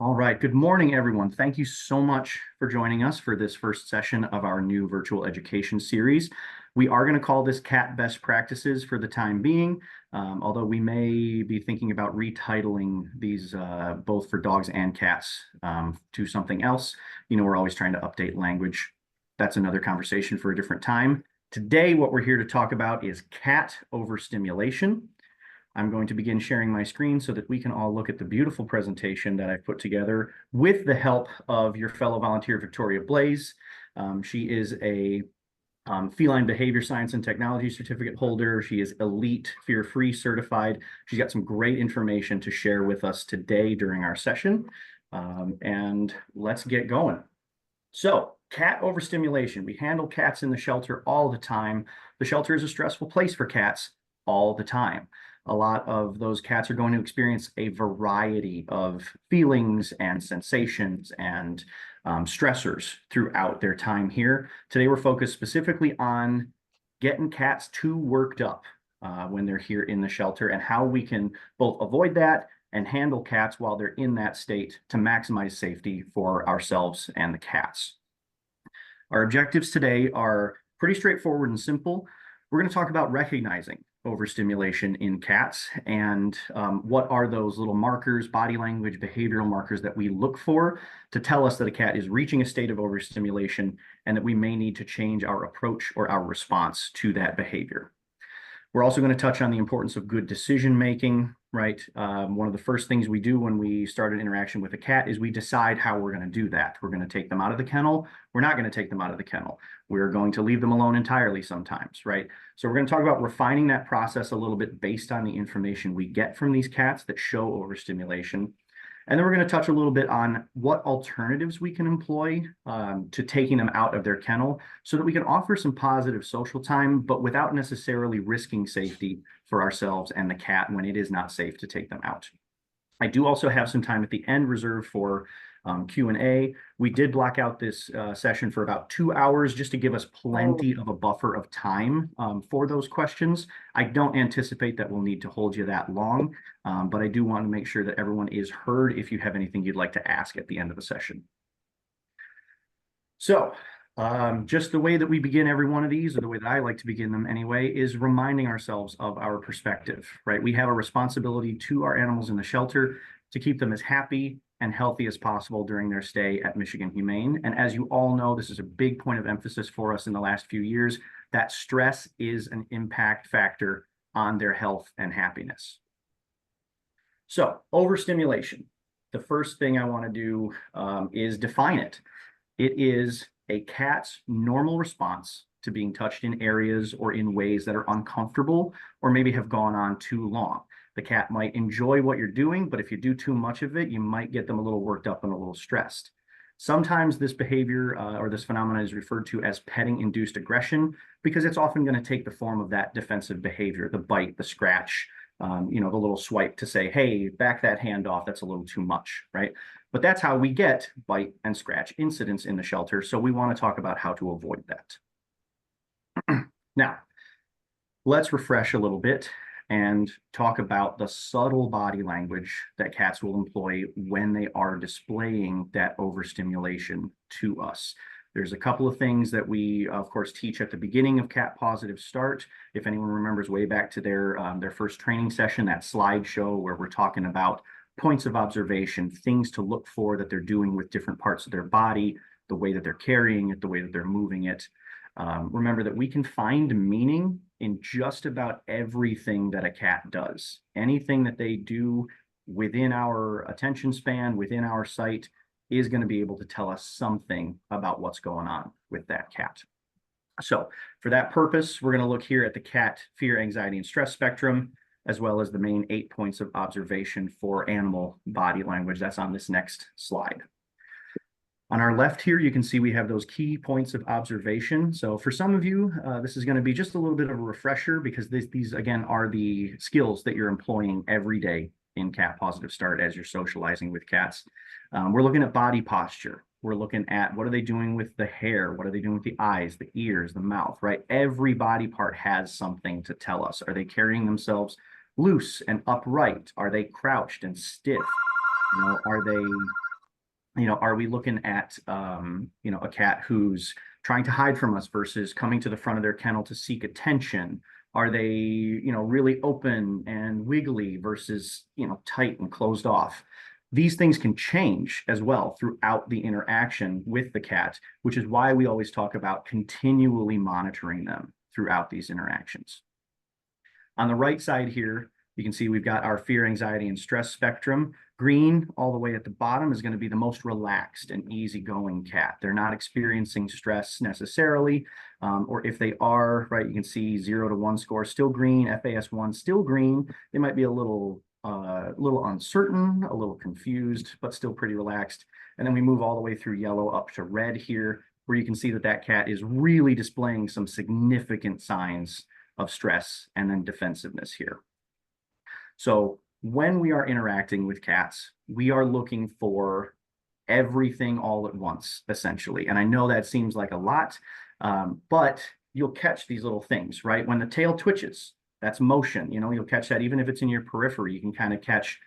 All right. Good morning, everyone. Thank you so much for joining us for this first session of our new virtual education series. We are going to call this Cat Best Practices for the time being, although we may be thinking about retitling these both for dogs and cats to something else. You know, we're always trying to update language. That's another conversation for a different time. Today, what we're here to talk about is cat overstimulation. I'm going to begin sharing my screen so that we can all look at the beautiful presentation that I've put together with the help of your fellow volunteer, Victoria Blaze. She is a feline behavior science and technology certificate holder. She is elite fear-free certified. She's got some great information to share with us today during our session. And let's get going. So, cat overstimulation. We handle cats in the shelter all the time. The shelter is a stressful place for cats all the time. A lot of those cats are going to experience a variety of feelings and sensations and stressors throughout their time here. Today, we're focused specifically on getting cats too worked up when they're here in the shelter and how we can both avoid that and handle cats while they're in that state to maximize safety for ourselves and the cats. Our objectives today are pretty straightforward and simple. We're going to talk about recognizing overstimulation in cats and what are those little markers, body language, behavioral markers that we look for to tell us that a cat is reaching a state of overstimulation and that we may need to change our approach or our response to that behavior. We're also going to touch on the importance of good decision making, right? One of the first things we do when we start an interaction with a cat is we decide how we're going to do that. We're going to take them out of the kennel. We're not going to take them out of the kennel. We're going to leave them alone entirely sometimes, right? So we're going to talk about refining that process a little bit based on the information we get from these cats that show overstimulation. And then we're going to touch a little bit on what alternatives we can employ to taking them out of their kennel so that we can offer some positive social time, but without necessarily risking safety for ourselves and the cat when it is not safe to take them out. I do also have some time at the end reserved for Q&A. We did block out this session for about 2 hours just to give us plenty of a buffer of time for those questions. I don't anticipate that we'll need to hold you that long, but I do want to make sure that everyone is heard if you have anything you'd like to ask at the end of the session. So just the way that we begin every one of these, or the way that I like to begin them anyway, is reminding ourselves of our perspective, right? We have a responsibility to our animals in the shelter to keep them as happy and healthy as possible during their stay at Michigan Humane. And as you all know, this is a big point of emphasis for us in the last few years, that stress is an impact factor on their health and happiness. So, overstimulation. The first thing I want to do is define it. It is a cat's normal response to being touched in areas or in ways that are uncomfortable or maybe have gone on too long. The cat might enjoy what you're doing, but if you do too much of it, you might get them a little worked up and a little stressed. Sometimes this behavior or this phenomenon is referred to as petting-induced aggression because it's often going to take the form of that defensive behavior, the bite, the scratch, the little swipe to say, hey, back that hand off, that's a little too much, right? But that's how we get bite and scratch incidents in the shelter, so we want to talk about how to avoid that. Now, let's refresh a little bit and talk about the subtle body language that cats will employ when they are displaying that overstimulation to us. There's a couple of things that we, of course, teach at the beginning of Cat Positive Start. If anyone remembers way back to their first training session, that slideshow where we're talking about points of observation, things to look for that they're doing with different parts of their body, the way that they're carrying it, the way that they're moving it. Remember that we can find meaning in just about everything that a cat does. Anything that they do within our attention span, within our sight, is going to be able to tell us something about what's going on with that cat. So for that purpose, we're going to look here at the cat fear, anxiety, and stress spectrum, as well as the main 8 points of observation for animal body language. That's on this next slide. On our left here, you can see we have those key points of observation. So for some of you, this is going to be just a little bit of a refresher because these again, are the skills that you're employing every day in Cat Positive Start as you're socializing with cats. We're looking at body posture. We're looking at what are they doing with the hair? What are they doing with the eyes, the ears, the mouth, right? Every body part has something to tell us. Are they carrying themselves loose and upright? Are they crouched and stiff? Are they Are we looking at, a cat who's trying to hide from us versus coming to the front of their kennel to seek attention? Are they, really open and wiggly versus, tight and closed off? These things can change as well throughout the interaction with the cat, which is why we always talk about continually monitoring them throughout these interactions. On the right side here, you can see we've got our fear, anxiety, and stress spectrum. Green, all the way at the bottom, is going to be the most relaxed and easygoing cat. They're not experiencing stress necessarily, or if they are, right, you can see 0 to 1 score still green, FAS1 still green. They might be a little uncertain, a little confused, but still pretty relaxed. And then we move all the way through yellow up to red here, where you can see that that cat is really displaying some significant signs of stress and then defensiveness here. So when we are interacting with cats, we are looking for everything all at once, essentially. And I know that seems like a lot, but you'll catch these little things, right? When the tail twitches, that's motion. You'll catch that even if it's in your periphery. You can kind of catch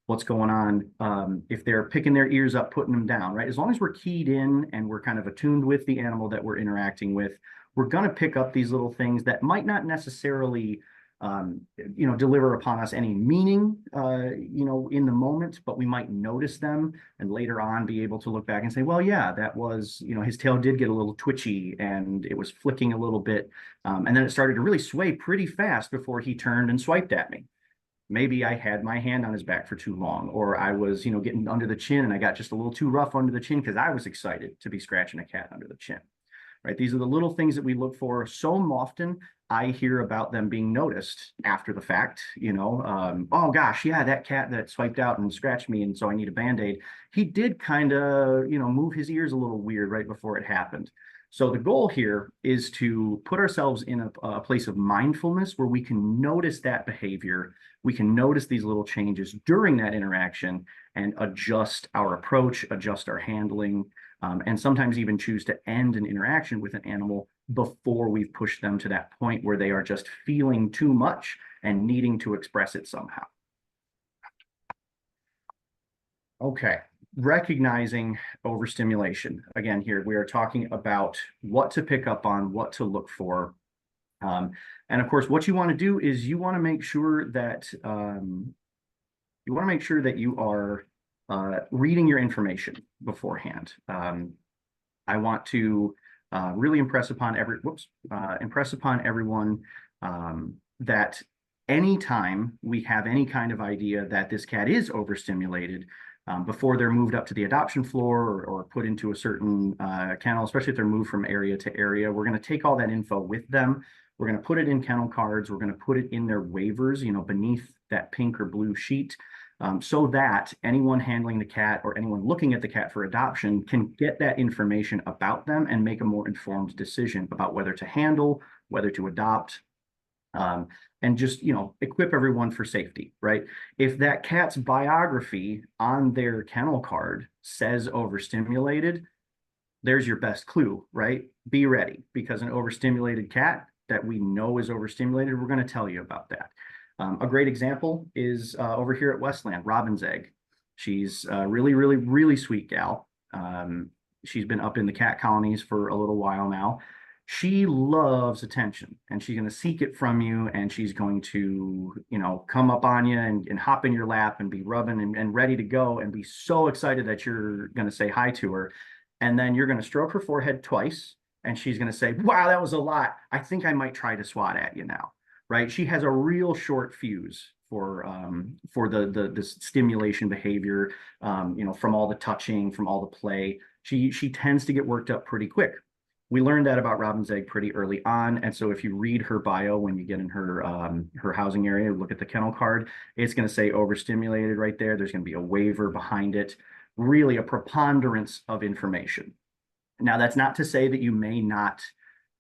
what's going on. If they're picking their ears up, putting them down, right? As long as we're keyed in and we're kind of attuned with the animal that we're interacting with, we're going to pick up these little things that might not necessarily deliver upon us any meaning, in the moment, but we might notice them and later on be able to look back and say, well, yeah, that was, his tail did get a little twitchy and it was flicking a little bit. And then it started to really sway pretty fast before he turned and swiped at me. Maybe I had my hand on his back for too long, or I was, getting under the chin and I got just a little too rough under the chin because I was excited to be scratching a cat under the chin. Right? These are the little things that we look for. So often I hear about them being noticed after the fact, oh gosh, yeah, that cat that swiped out and scratched me, and so I need a Band-Aid. He did kind of, move his ears a little weird right before it happened. So the goal here is to put ourselves in a place of mindfulness where we can notice that behavior. We can notice these little changes during that interaction and adjust our approach, adjust our handling, and sometimes even choose to end an interaction with an animal before we've pushed them to that point where they are just feeling too much and needing to express it somehow. Okay, recognizing overstimulation. Again, here we are talking about what to pick up on, what to look for. And of course, what you want to do is you want to make sure that you are reading your information beforehand. I want to really impress upon everyone that anytime we have any kind of idea that this cat is overstimulated, before they're moved up to the adoption floor or put into a certain kennel, especially if they're moved from area to area, we're going to take all that info with them. We're going to put it in kennel cards. We're going to put it in their waivers, beneath that pink or blue sheet. So that anyone handling the cat or anyone looking at the cat for adoption can get that information about them and make a more informed decision about whether to handle, whether to adopt, and just, equip everyone for safety, right? If that cat's biography on their kennel card says overstimulated, there's your best clue, right? Be ready, because an overstimulated cat that we know is overstimulated, we're going to tell you about that. A great example is over here at Westland, Robin's Egg. She's a really, really, really sweet gal. She's been up in the cat colonies for a little while now. She loves attention, and she's going to seek it from you, and she's going to, come up on you and hop in your lap and be rubbing and ready to go and be so excited that you're going to say hi to her. And then you're going to stroke her forehead twice, and she's going to say, wow, that was a lot. I think I might try to swat at you now. Right? She has a real short fuse for the stimulation behavior, from all the touching, from all the play. She tends to get worked up pretty quick. We learned that about Robin's Egg pretty early on, and so if you read her bio when you get in her housing area, look at the kennel card, it's going to say overstimulated right there. There's going to be a waiver behind it. Really, a preponderance of information. Now, that's not to say that you may not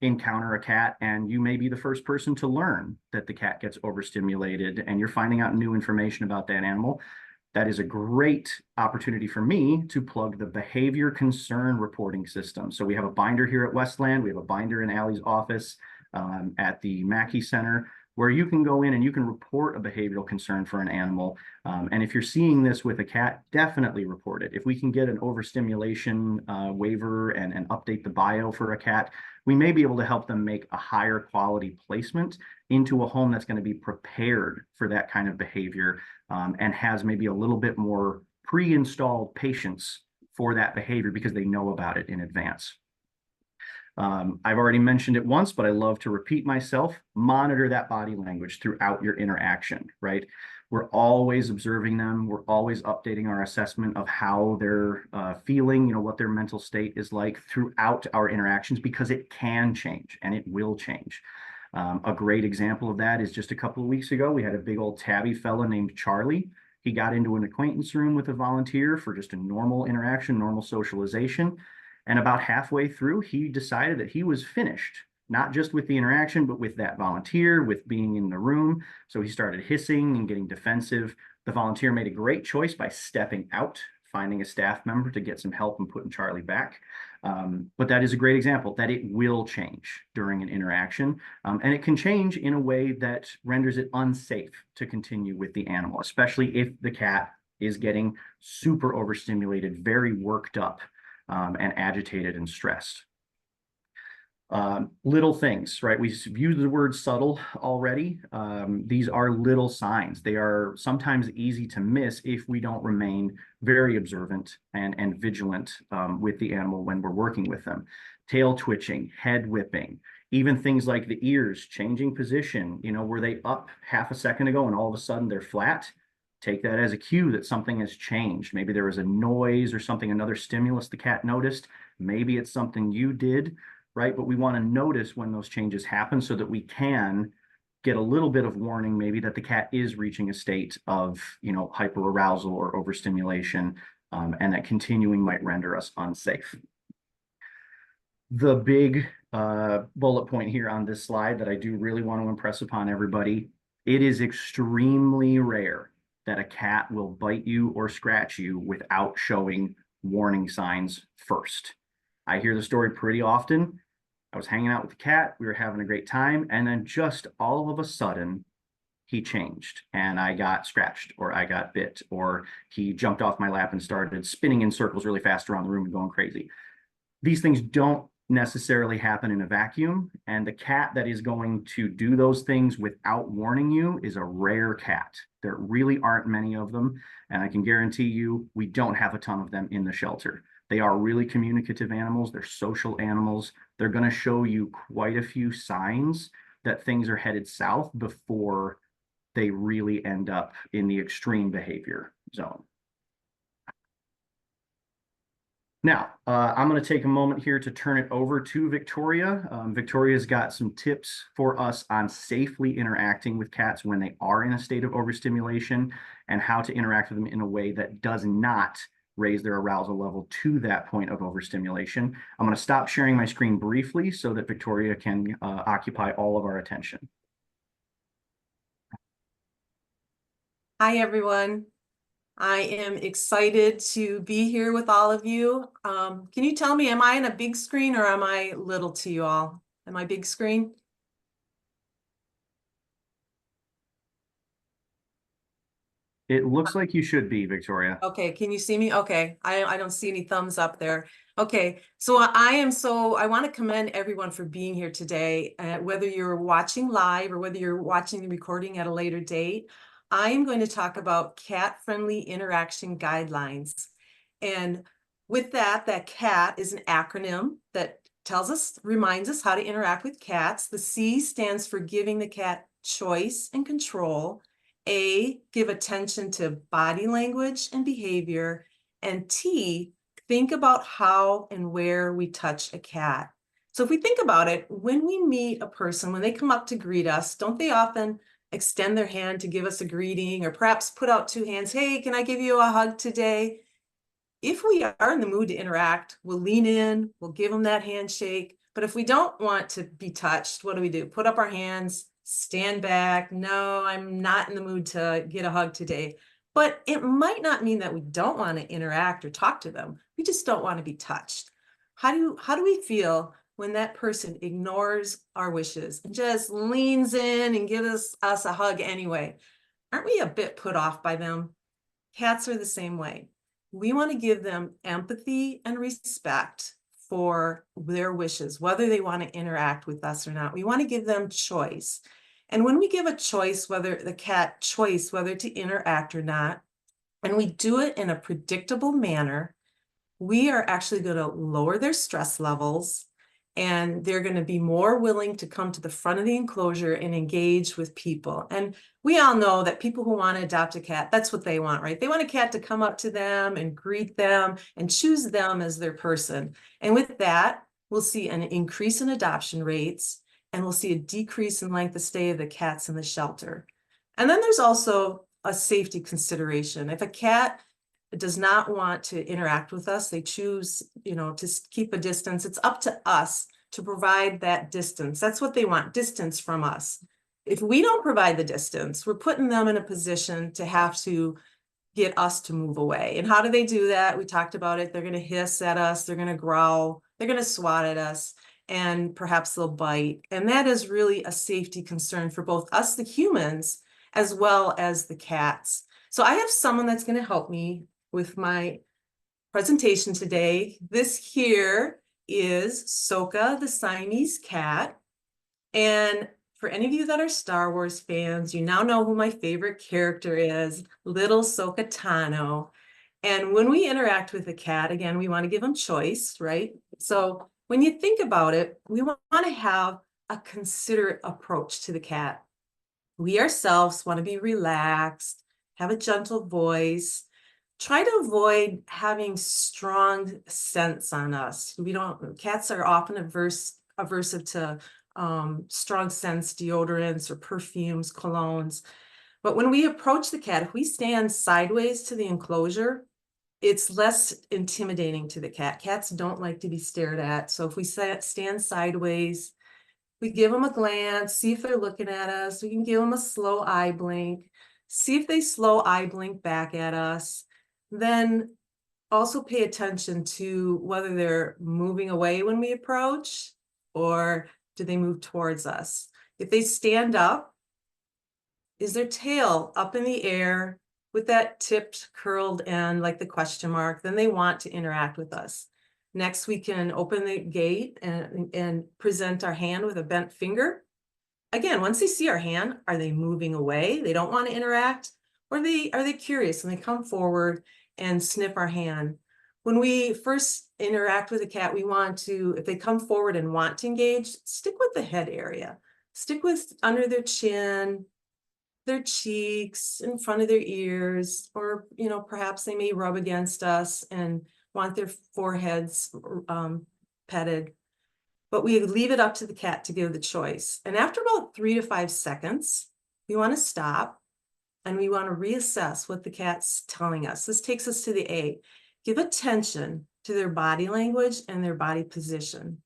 encounter a cat and you may be the first person to learn that the cat gets overstimulated and you're finding out new information about that animal. That is a great opportunity for me to plug the behavior concern reporting system. So we have a binder here at Westland. We have a binder in Allie's office at the Mackey Center. where you can go in and you can report a behavioral concern for an animal. And if you're seeing this with a cat, definitely report it. If we can get an overstimulation waiver and update the bio for a cat, we may be able to help them make a higher quality placement into a home that's going to be prepared for that kind of behavior, and has maybe a little bit more pre-installed patience for that behavior because they know about it in advance. I've already mentioned it once, but I love to repeat myself. Monitor that body language throughout your interaction, right? We're always observing them. We're always updating our assessment of how they're feeling, what their mental state is like throughout our interactions, because it can change and it will change. A great example of that is just a couple of weeks ago, we had a big old tabby fella named Charlie. He got into an acquaintance room with a volunteer for just a normal interaction, normal socialization. And about halfway through, he decided that he was finished, not just with the interaction, but with that volunteer, with being in the room. So he started hissing and getting defensive. The volunteer made a great choice by stepping out, finding a staff member to get some help and putting Charlie back. But that is a great example that it will change during an interaction. And it can change in a way that renders it unsafe to continue with the animal, especially if the cat is getting super overstimulated, very worked up, and agitated and stressed. Little things, right? We've used the word subtle already. These are little signs. They are sometimes easy to miss if we don't remain very observant and vigilant with the animal when we're working with them. Tail twitching, head whipping, even things like the ears changing position. Were they up half a second ago and all of a sudden they're flat? Take that as a cue that something has changed. Maybe there was a noise or something, another stimulus the cat noticed. Maybe it's something you did, right? But we want to notice when those changes happen so that we can get a little bit of warning, maybe that the cat is reaching a state of, hyperarousal or overstimulation, and that continuing might render us unsafe. The big bullet point here on this slide that I do really want to impress upon everybody, it is extremely rare that a cat will bite you or scratch you without showing warning signs first. I hear the story pretty often. I was hanging out with the cat, we were having a great time, and then just all of a sudden, he changed and I got scratched or I got bit, or he jumped off my lap and started spinning in circles really fast around the room and going crazy. These things don't necessarily happen in a vacuum, and the cat that is going to do those things without warning you is a rare cat. There really aren't many of them, and I can guarantee you we don't have a ton of them in the shelter. They are really communicative animals. They're social animals. They're going to show you quite a few signs that things are headed south before they really end up in the extreme behavior zone. Now, I'm going to take a moment here to turn it over to Victoria. Victoria's got some tips for us on safely interacting with cats when they are in a state of overstimulation, and how to interact with them in a way that does not raise their arousal level to that point of overstimulation. I'm going to stop sharing my screen briefly so that Victoria can occupy all of our attention. Hi, everyone. I am excited to be here with all of you. Can you tell me, am I on a big screen or am I little to you all? Am I big screen? It looks like you should be, Victoria. Okay, can you see me? Okay, I don't see any thumbs up there. Okay, so I want to commend everyone for being here today, whether you're watching live or whether you're watching the recording at a later date. I am going to talk about cat-friendly interaction guidelines. And with that CAT is an acronym that reminds us how to interact with cats. The C stands for giving the cat choice and control. A, give attention to body language and behavior. And T, think about how and where we touch a cat. So if we think about it, when we meet a person, when they come up to greet us, don't they often extend their hand to give us a greeting, or perhaps put out two hands? Hey, can I give you a hug today? If we are in the mood to interact, we'll lean in, we'll give them that handshake. But if we don't want to be touched, what do? Put up our hands, stand back. No, I'm not in the mood to get a hug today. But it might not mean that we don't want to interact or talk to them. We just don't want to be touched. How do we feel when that person ignores our wishes and just leans in and gives us a hug anyway. Aren't we a bit put off by them? Cats are the same way. We want to give them empathy and respect for their wishes, whether they want to interact with us or not. We want to give them choice. And when we give a choice, whether the cat choice, whether to interact or not, and we do it in a predictable manner, we are actually going to lower their stress levels, and they're going to be more willing to come to the front of the enclosure and engage with people. And we all know that people who want to adopt a cat, that's what they want, right? They want a cat to come up to them and greet them and choose them as their person. And with that, we'll see an increase in adoption rates, and we'll see a decrease in length of stay of the cats in the shelter. And then there's also a safety consideration. If a cat does not want to interact with us, they choose, to keep a distance. It's up to us to provide that distance. That's what they want, distance from us. If we don't provide the distance, we're putting them in a position to have to get us to move away. And how do they do that? We talked about it. They're going to hiss at us. They're going to growl. They're going to swat at us, and perhaps they'll bite. And that is really a safety concern for both us, the humans, as well as the cats. So I have someone that's going to help me with my presentation today. This here is Soka, the Siamese cat. And for any of you that are Star Wars fans, you now know who my favorite character is, little Soka Tano. And when we interact with a cat, again, we want to give them choice, right? So when you think about it, we want to have a considerate approach to the cat. We ourselves want to be relaxed, have a gentle voice. Try to avoid having strong scents on us. Cats are often aversive to strong scents, deodorants or perfumes, colognes. But when we approach the cat, if we stand sideways to the enclosure, it's less intimidating to the cat. Cats don't like to be stared at. So if we stand sideways, we give them a glance, see if they're looking at us. We can give them a slow eye blink, see if they slow eye blink back at us. Then also pay attention to whether they're moving away when we approach, or do they move towards us. If they stand up, is their tail up in the air with that tipped, curled end like the question mark? Then they want to interact with us. Next, we can open the gate and present our hand with a bent finger. Again, once they see our hand, are they moving away? They don't want to interact? Or are they curious and they come forward and sniff our hand? When we first interact with a cat, we want to, if they come forward and want to engage, stick with the head area. Stick with under their chin, their cheeks, in front of their ears, or, perhaps they may rub against us and want their foreheads petted. But we leave it up to the cat to give the choice. And after about 3 to 5 seconds, we want to stop and we want to reassess what the cat's telling us. This takes us to the A. Give attention to their body language and their body position.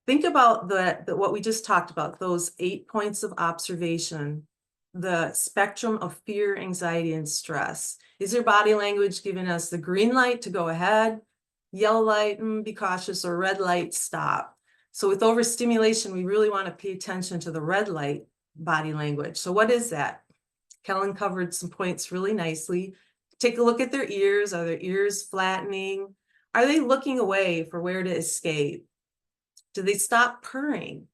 Think about what we just talked about, those 8 points of observation, the spectrum of fear, anxiety, and stress. Is their body language giving us the green light to go ahead, yellow light, be cautious, or red light, stop? So with overstimulation, we really want to pay attention to the red light body language. So what is that? Kellen covered some points really nicely. Take a look at their ears. Are their ears flattening? Are they looking away for where to escape? Do they stop purring?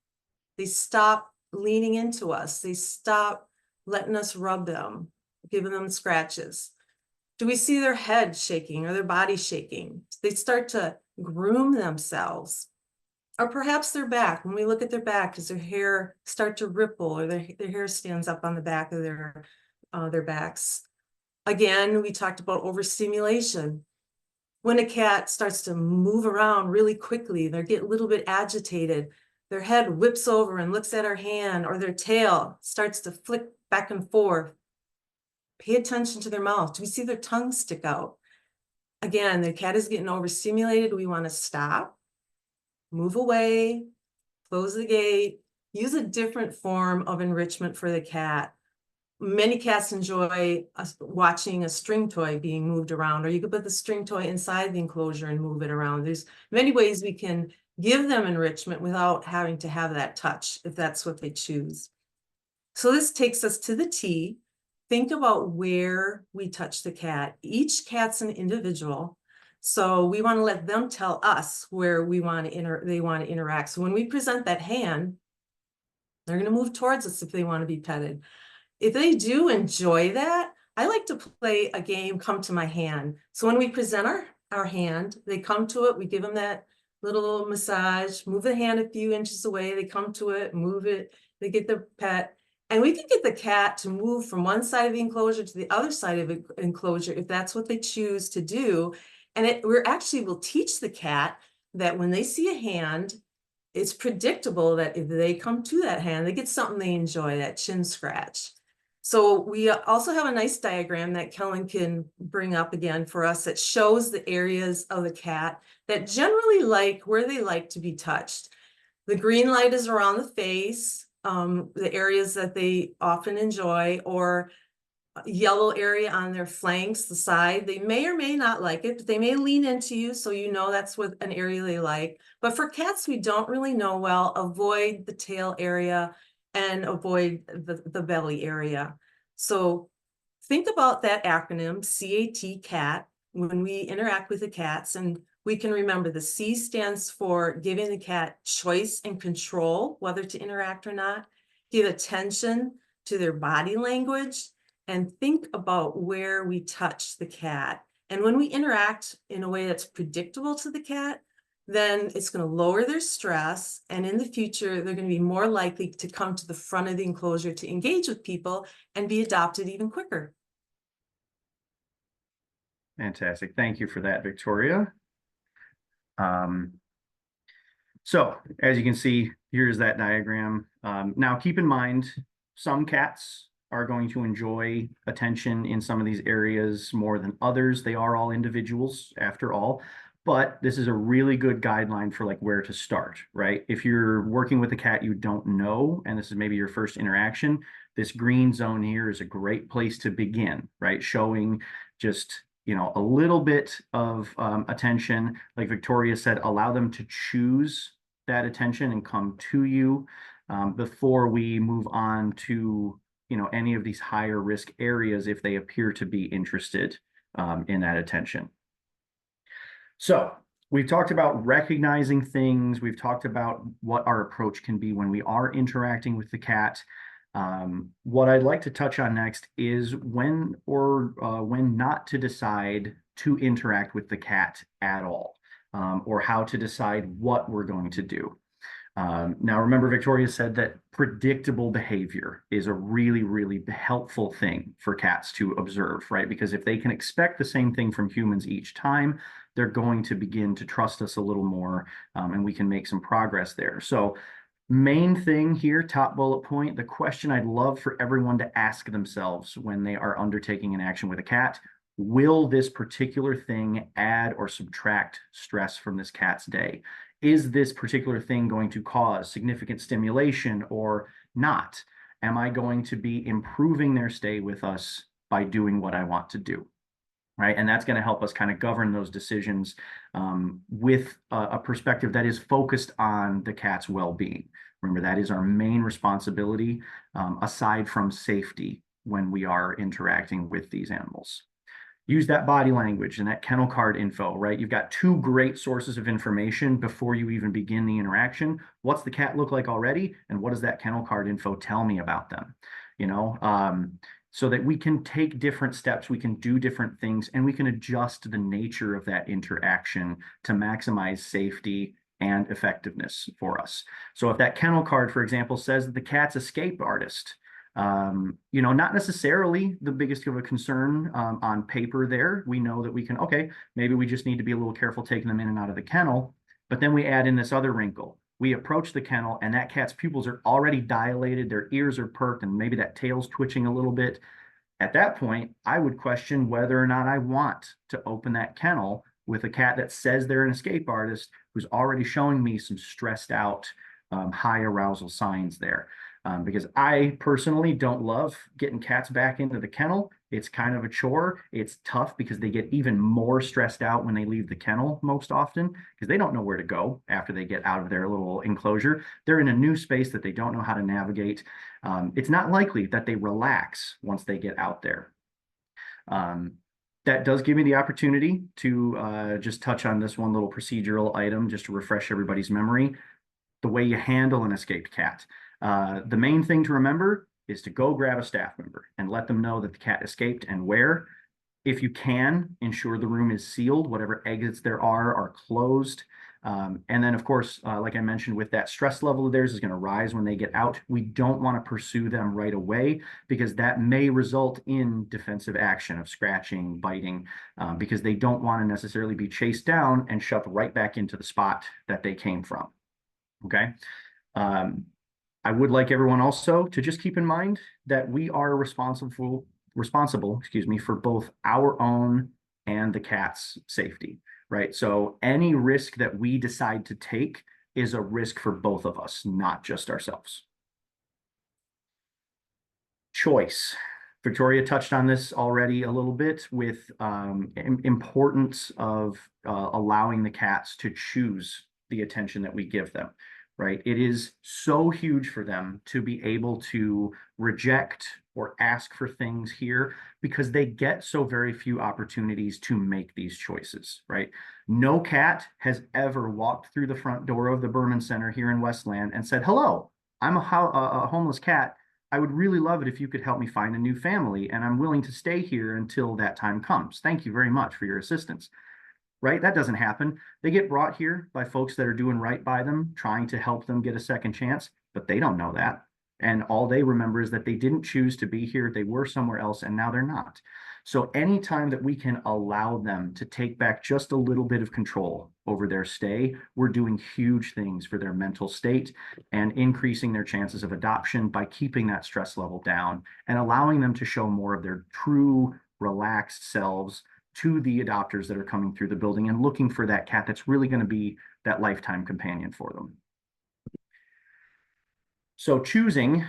They stop leaning into us. They stop letting us rub them, giving them scratches. Do we see their head shaking or their body shaking? They start to groom themselves. Or perhaps their back. When we look at their back, does their hair start to ripple, or their hair stands up on the back of their backs? Again, we talked about overstimulation. When a cat starts to move around really quickly, they get a little bit agitated, their head whips over and looks at our hand, or their tail starts to flick back and forth. Pay attention to their mouth. Do we see their tongue stick out? Again, the cat is getting overstimulated. We want to stop, move away, close the gate, use a different form of enrichment for the cat. Many cats enjoy watching a string toy being moved around, or you could put the string toy inside the enclosure and move it around. There's many ways we can give them enrichment without having to have that touch, if that's what they choose. So this takes us to the T. Think about where we touch the cat. Each cat's an individual. So we want to let them tell us where we want to they want to interact. So when we present that hand, they're going to move towards us if they want to be petted. If they do enjoy that, I like to play a game, come to my hand. So when we present our hand, they come to it, we give them that little massage, move the hand a few inches away, they come to it, move it, they get the pet. And we can get the cat to move from one side of the enclosure to the other side of the enclosure if that's what they choose to do. And we're actually will teach the cat that when they see a hand, it's predictable that if they come to that hand, they get something they enjoy, that chin scratch. So we also have a nice diagram that Kellen can bring up again for us that shows the areas of the cat that generally like where they like to be touched. The green light is around the face, the areas that they often enjoy, or yellow area on their flanks, the side. They may or may not like it, but they may lean into you, so you know that's what an area they like. But for cats we don't really know well, avoid the tail area and avoid the belly area. So think about that acronym, CAT, cat, when we interact with the cats, and we can remember the C stands for giving the cat choice and control, whether to interact or not. Give attention to their body language, and think about where we touch the cat. And when we interact in a way that's predictable to the cat, then it's going to lower their stress. And in the future, they're going to be more likely to come to the front of the enclosure to engage with people and be adopted even quicker. Fantastic. Thank you for that, Victoria. So as you can see, here's that diagram. Now keep in mind, some cats are going to enjoy attention in some of these areas more than others. They are all individuals after all, but this is a really good guideline for like where to start, right? If you're working with a cat you don't know, and this is maybe your first interaction, this green zone here is a great place to begin, right? Showing just, you know, a little bit of attention. Like Victoria said, allow them to choose that attention and come to you before we move on to, you know, any of these higher risk areas if they appear to be interested in that attention. So we've talked about recognizing things. We've talked about what our approach can be when we are interacting with the cat. What I'd like to touch on next is when not to decide to interact with the cat at all, or how to decide what we're going to do. Now, remember, Victoria said that predictable behavior is a really, really helpful thing for cats to observe, right? Because if they can expect the same thing from humans each time, they're going to begin to trust us a little more, and we can make some progress there. So main thing here, top bullet point, the question I'd love for everyone to ask themselves when they are undertaking an action with a cat: will this particular thing add or subtract stress from this cat's day? Is this particular thing going to cause significant stimulation or not? Am I going to be improving their stay with us by doing what I want to do? Right. And that's going to help us kind of govern those decisions with a perspective that is focused on the cat's well-being. Remember, that is our main responsibility, aside from safety, when we are interacting with these animals. Use that body language and that kennel card info, right? You've got two great sources of information before you even begin the interaction. What's the cat look like already? And what does that kennel card info tell me about them? You know, so that we can take different steps, we can do different things, and we can adjust the nature of that interaction to maximize safety and effectiveness for us. So if that kennel card, for example, says that the cat's escape artist, you know, not necessarily the biggest of a concern on paper there. We know that we can, okay, maybe we just need to be a little careful taking them in and out of the kennel. But then we add in this other wrinkle. We approach the kennel and that cat's pupils are already dilated, their ears are perked, and maybe that tail's twitching a little bit. At that point, I would question whether or not I want to open that kennel with a cat that says they're an escape artist who's already showing me some stressed out, high arousal signs there. Because I personally don't love getting cats back into the kennel It's kind of a chore. It's tough because they get even more stressed out when they leave the kennel most often because they don't know where to go after they get out of their little enclosure. They're in a new space that they don't know how to navigate. It's not likely that they relax once they get out there. Um, that does give me the opportunity to just touch on this one little procedural item just to refresh everybody's memory. The way you handle an escaped cat. The main thing to remember is to go grab a staff member and let them know that the cat escaped and where. If you can, ensure the room is sealed, whatever exits there are closed. And then, of course, like I mentioned, with that stress level of theirs is going to rise when they get out. We don't want to pursue them right away because that may result in defensive action of scratching, biting, because they don't want to necessarily be chased down and shoved right back into the spot that they came from. Okay. I would like everyone also to just keep in mind that we are responsible, excuse me, for both our own and the cat's safety, right? So any risk that we decide to take is a risk for both of us, not just ourselves. Choice. Victoria touched on this already a little bit with importance of allowing the cats to choose the attention that we give them, right? It is so huge for them to be able to reject or ask for things here because they get so very few opportunities to make these choices, right? No cat has ever walked through the front door of the Berman Center here in Westland and said, hello, I'm a homeless cat. I would really love it if you could help me find a new family, and I'm willing to stay here until that time comes. Thank you very much for your assistance. Right? That doesn't happen. They get brought here by folks that are doing right by them, trying to help them get a second chance, but they don't know that. And all they remember is that they didn't choose to be here. They were somewhere else, and now they're not. So anytime that we can allow them to take back just a little bit of control over their stay, we're doing huge things for their mental state and increasing their chances of adoption by keeping that stress level down and allowing them to show more of their true relaxed selves to the adopters that are coming through the building and looking for that cat that's really going to be that lifetime companion for them. So choosing,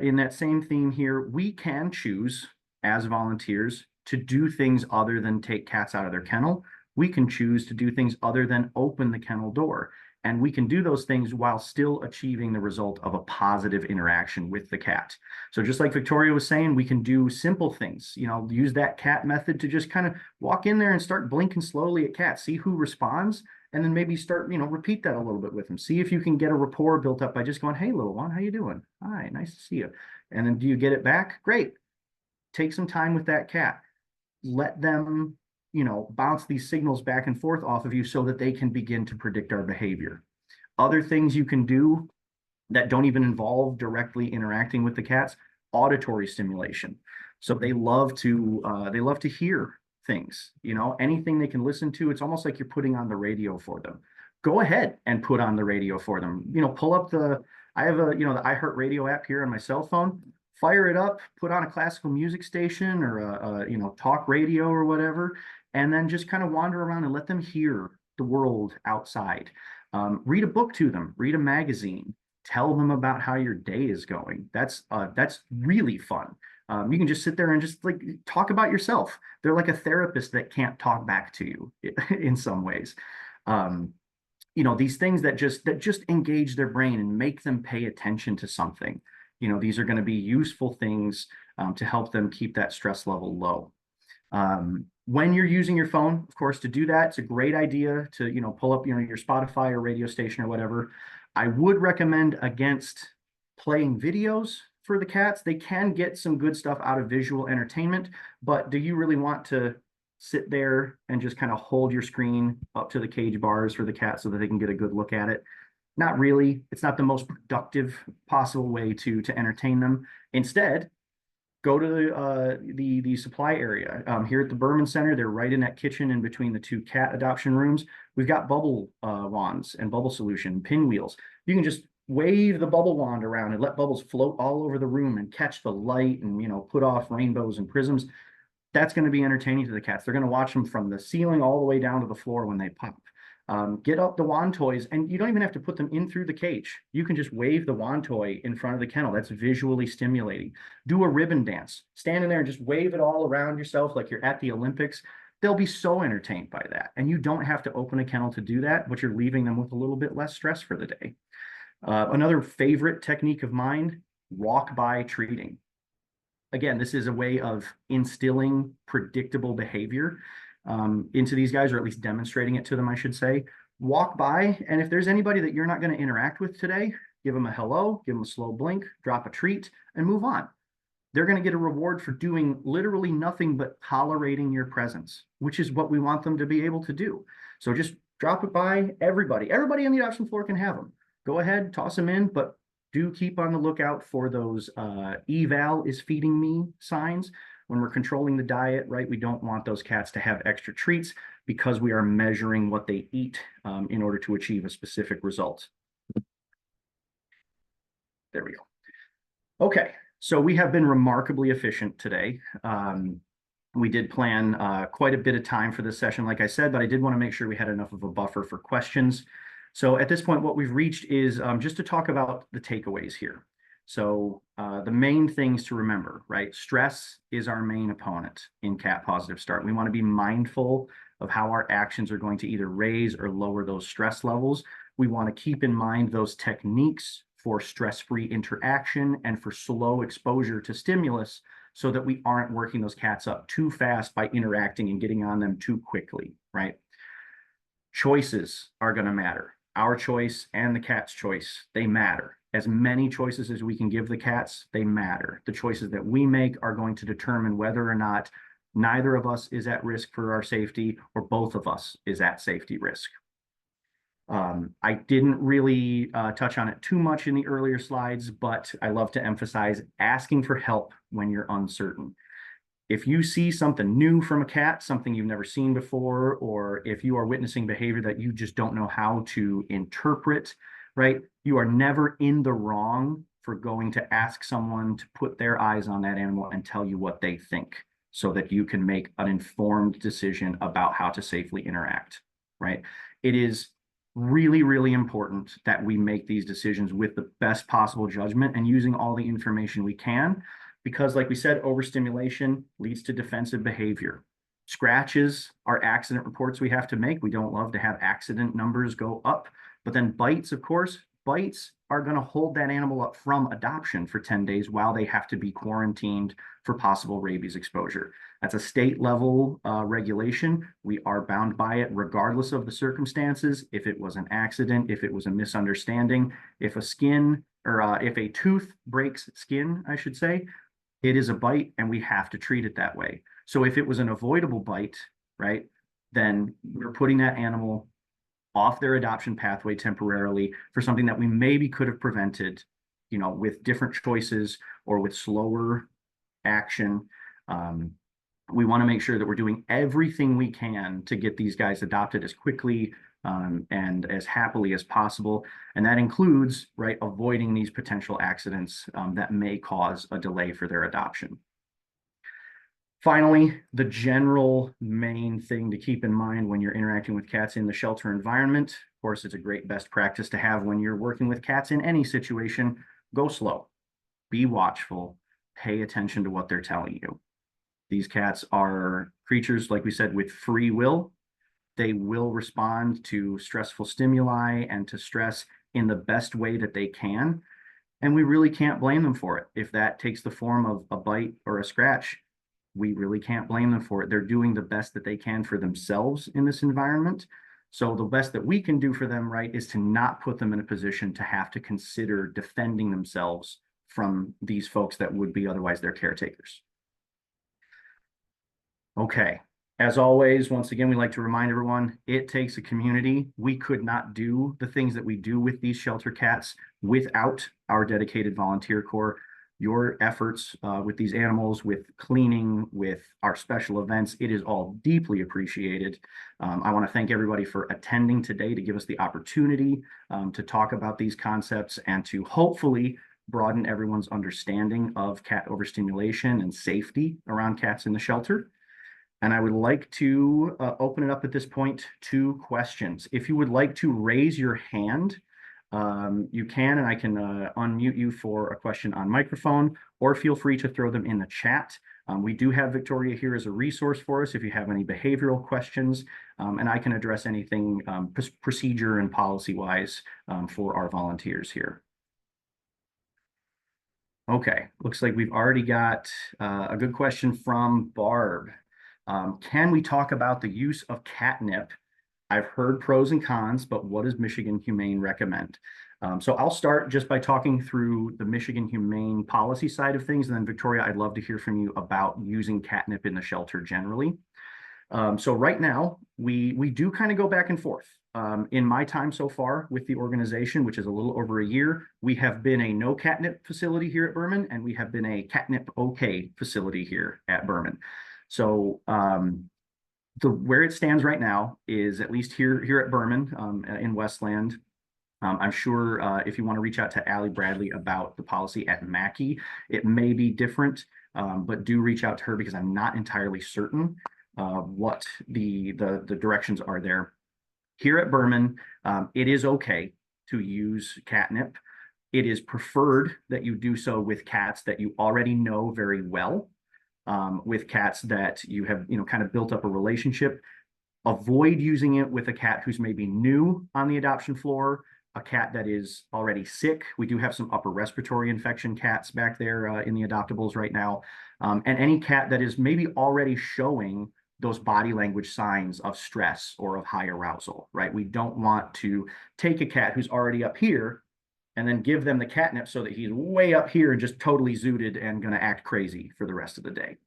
in that same theme here, we can choose as volunteers to do things other than take cats out of their kennel. We can choose to do things other than open the kennel door. And we can do those things while still achieving the result of a positive interaction with the cat. So just like Victoria was saying, we can do simple things, use that cat method to just kind of walk in there and start blinking slowly at cats, see who responds, and then maybe start, repeat that a little bit with them. See if you can get a rapport built up by just going, hey, little one, how you doing? Hi, nice to see you. And then do you get it back? Great. Take some time with that cat. Let them bounce these signals back and forth off of you so that they can begin to predict our behavior. Other things you can do that don't even involve directly interacting with the cats, auditory stimulation. So they love to hear things, anything they can listen to. It's almost like you're putting on the radio for them. Go ahead and put on the radio for them. Pull up I have the iHeartRadio app here on my cell phone. Fire it up, put on a classical music station or a talk radio or whatever, and then just kind of wander around and let them hear the world outside. Read a book to them, read a magazine, tell them about how your day is going. That's really fun. You can just sit there and just like talk about yourself. They're like a therapist that can't talk back to you in some ways. These things that just engage their brain and make them pay attention to something. These are going to be useful things to help them keep that stress level low. When you're using your phone, of course, to do that, it's a great idea to, pull up, your Spotify or radio station or whatever. I would recommend against playing videos for the cats. They can get some good stuff out of visual entertainment, but do you really want to sit there and just kind of hold your screen up to the cage bars for the cat so that they can get a good look at it? Not really. It's not the most productive possible way to entertain them. Instead, go to the supply area here at the Berman Center. They're right in that kitchen in between the two cat adoption rooms. We've got bubble wands and bubble solution, pinwheels. You can just wave the bubble wand around and let bubbles float all over the room and catch the light and put off rainbows and prisms. That's going to be entertaining to the cats. They're going to watch them from the ceiling all the way down to the floor when they pop. Get up the wand toys, and you don't even have to put them in through the cage. You can just wave the wand toy in front of the kennel. That's visually stimulating. Do a ribbon dance. Stand in there and just wave it all around yourself like you're at the Olympics. They'll be so entertained by that. And you don't have to open a kennel to do that, but you're leaving them with a little bit less stress for the day. Another favorite technique of mine, walk by treating. Again, this is a way of instilling predictable behavior into these guys, or at least demonstrating it to them, I should say. Walk by, and if there's anybody that you're not going to interact with today, give them a hello, give them a slow blink, drop a treat, and move on. They're going to get a reward for doing literally nothing but tolerating your presence, which is what we want them to be able to do. So just drop it by everybody. Everybody on the adoption floor can have them. Go ahead, toss them in, but do keep on the lookout for those eval is feeding me signs. When we're controlling the diet, right, we don't want those cats to have extra treats because we are measuring what they eat in order to achieve a specific result. There we go. Okay, so we have been remarkably efficient today. We did plan quite a bit of time for this session, like I said, but I did want to make sure we had enough of a buffer for questions. So at this point, what we've reached is just to talk about the takeaways here. So the main things to remember, right? Stress is our main opponent in cat positive start. We want to be mindful of how our actions are going to either raise or lower those stress levels. We want to keep in mind those techniques for stress-free interaction and for slow exposure to stimulus so that we aren't working those cats up too fast by interacting and getting on them too quickly, right? Choices are going to matter. Our choice and the cat's choice, they matter. As many choices as we can give the cats, they matter. The choices that we make are going to determine whether or not neither of us is at risk for our safety or both of us is at safety risk. I didn't really touch on it too much in the earlier slides, but I love to emphasize asking for help when you're uncertain. If you see something new from a cat, something you've never seen before, or if you are witnessing behavior that you just don't know how to interpret, right? You are never in the wrong for going to ask someone to put their eyes on that animal and tell you what they think so that you can make an informed decision about how to safely interact, right? It is really, really important that we make these decisions with the best possible judgment and using all the information we can. Because like we said, overstimulation leads to defensive behavior. Scratches are accident reports we have to make. We don't love to have accident numbers go up. But then bites, of course, bites are going to hold that animal up from adoption for 10 days while they have to be quarantined for possible rabies exposure. That's a state level regulation. We are bound by it regardless of the circumstances. If it was an accident, if it was a misunderstanding, if a skin or if a tooth breaks skin, I should say, it is a bite and we have to treat it that way. So if it was an avoidable bite, right, then we're putting that animal off their adoption pathway temporarily for something that we maybe could have prevented, you know, with different choices or with slower action. We want to make sure that we're doing everything we can to get these guys adopted as quickly and as happily as possible. And that includes, right, avoiding these potential accidents that may cause a delay for their adoption. Finally, the general main thing to keep in mind when you're interacting with cats in the shelter environment, of course, it's a great best practice to have when you're working with cats in any situation, go slow, be watchful, pay attention to what they're telling you. These cats are creatures, like we said, with free will. They will respond to stressful stimuli and to stress in the best way that they can. And we really can't blame them for it. If that takes the form of a bite or a scratch, we really can't blame them for it. They're doing the best that they can for themselves in this environment. So the best that we can do for them, right, is to not put them in a position to have to consider defending themselves from these folks that would be otherwise their caretakers. Okay. As always, once again, we like to remind everyone, it takes a community. We could not do the things that we do with these shelter cats without our dedicated volunteer corps. Your efforts with these animals, with cleaning, with our special events, it is all deeply appreciated. I want to thank everybody for attending today to give us the opportunity to talk about these concepts and to hopefully broaden everyone's understanding of cat overstimulation and safety around cats in the shelter. And I would like to open it up at this point to questions. If you would like to raise your hand, you can, and I can unmute you for a question on microphone, or feel free to throw them in the chat. We do have Victoria here as a resource for us if you have any behavioral questions, and I can address anything procedure and policy-wise for our volunteers here. Okay, looks like we've already got a good question from Barb. Can we talk about the use of catnip? I've heard pros and cons, but what does Michigan Humane recommend? So I'll start just by talking through the Michigan Humane policy side of things. And then Victoria, I'd love to hear from you about using catnip in the shelter generally. So right now, we do kind of go back and forth. In my time so far with the organization, which is a little over a year, we have been a no catnip facility here at Berman, and we have been a catnip okay facility here at Berman. So where it stands right now is, at least here at Berman in Westland. I'm sure if you want to reach out to Allie Bradley about the policy at Mackey, it may be different, but do reach out to her because I'm not entirely certain what the directions are there. Here at Berman, it is okay to use catnip. It is preferred that you do so with cats that you already know very well, with cats that you have, kind of built up a relationship. Avoid using it with a cat who's maybe new on the adoption floor, a cat that is already sick. We do have some upper respiratory infection cats back there in the adoptables right now, and any cat that is maybe already showing those body language signs of stress or of high arousal, right? We don't want to take a cat who's already up here and then give them the catnip so that he's way up here and just totally zooted and going to act crazy for the rest of the day.